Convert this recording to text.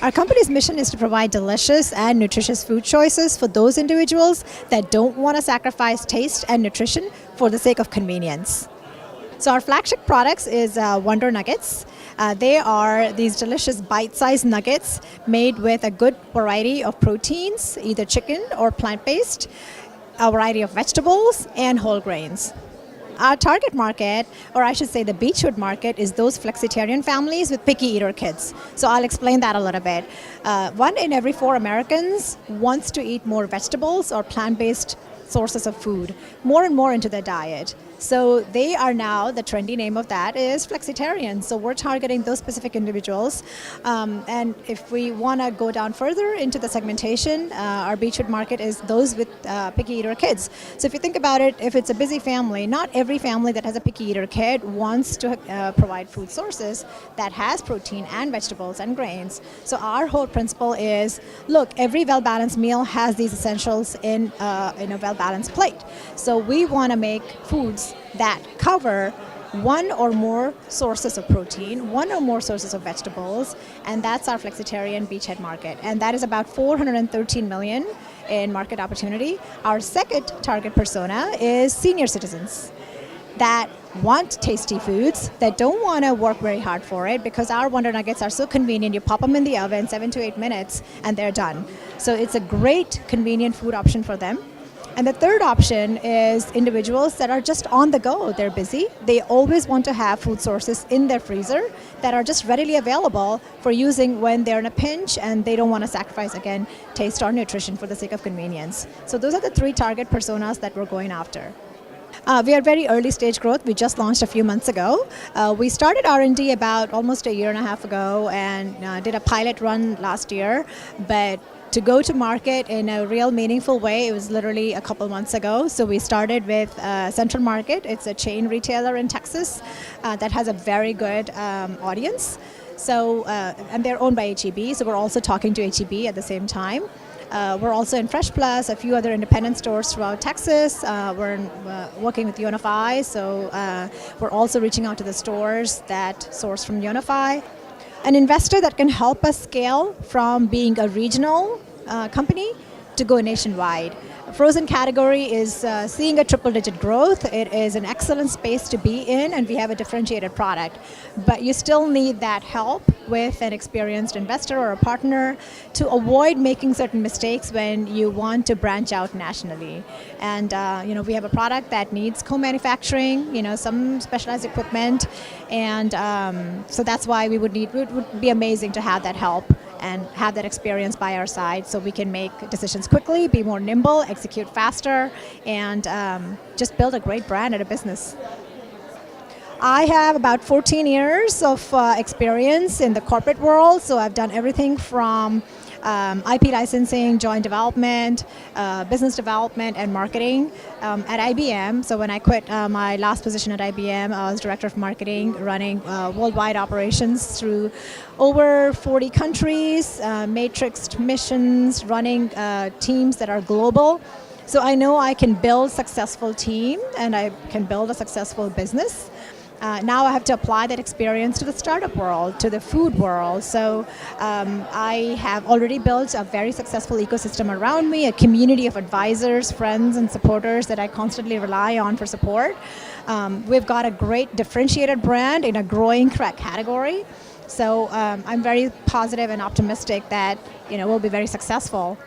Our company's mission is to provide delicious and nutritious food choices for those individuals that don't want to sacrifice taste and nutrition for the sake of convenience. So our flagship products is Wundernuggets. They are these delicious bite-sized nuggets made with a good variety of proteins, either chicken or plant-based, a variety of vegetables, and whole grains. Our target market, or I should say the beachwood market, is those flexitarian families with picky eater kids. So I'll explain that a little bit. 1 in every 4 Americans wants to eat more vegetables or plant-based sources of food, more and more into their diet. So they are now, the trendy name of that is flexitarians. So we're targeting those specific individuals. And if we want to go down further into the segmentation, our beachwood market is those with picky eater kids. So if you think about it, if it's a busy family, not every family that has a picky eater kid wants to provide food sources that has protein and vegetables and grains. So our whole principle is, look, every well-balanced meal has these essentials in a well-balanced plate. So we want to make foods that cover 1 or more sources of protein, 1 or more sources of vegetables, and that's our flexitarian beachhead market. And that is about $413 million in market opportunity. Our second target persona is senior citizens that want tasty foods, that don't want to work very hard for it, because our Wundernuggets are so convenient. You pop them in the oven, 7 to 8 minutes, and they're done. So it's a great, convenient food option for them. And the third option is individuals that are just on the go. They're busy. They always want to have food sources in their freezer that are just readily available for using when they're in a pinch and they don't want to sacrifice, again, taste or nutrition for the sake of convenience. So those are the 3 target personas that we're going after. We are very early stage growth. We just launched a few months ago. We started R&D about almost a year and a half ago and did a pilot run last year. But to go to market in a real meaningful way, it was literally a couple months ago. So we started with Central Market. It's a chain retailer in Texas that has a very good audience. So, and they're owned by H-E-B, so we're also talking to H-E-B at the same time. We're also in Fresh Plus, a few other independent stores throughout Texas. We're working with Unify, so we're also reaching out to the stores that source from Unify. An investor that can help us scale from being a regional company to go nationwide. Frozen category is seeing a triple-digit growth. It is an excellent space to be in, and we have a differentiated product. But you still need that help with an experienced investor or a partner to avoid making certain mistakes when you want to branch out nationally. And we have a product that needs co-manufacturing, some specialized equipment, and so that's why it would be amazing to have that help and have that experience by our side so we can make decisions quickly, be more nimble, execute faster, and just build a great brand and a business. I have about 14 years of experience in the corporate world, so I've done everything from IP licensing, joint development, business development, and marketing at IBM. So when I quit my last position at IBM, I was director of marketing, running worldwide operations through over 40 countries, matrixed missions, running teams that are global. So I know I can build a successful team and I can build a successful business. Now I have to apply that experience to the startup world, to the food world. So I have already built a very successful ecosystem around me, a community of advisors, friends, and supporters that I constantly rely on for support. We've got a great differentiated brand in a growing category. So I'm very positive and optimistic that we'll be very successful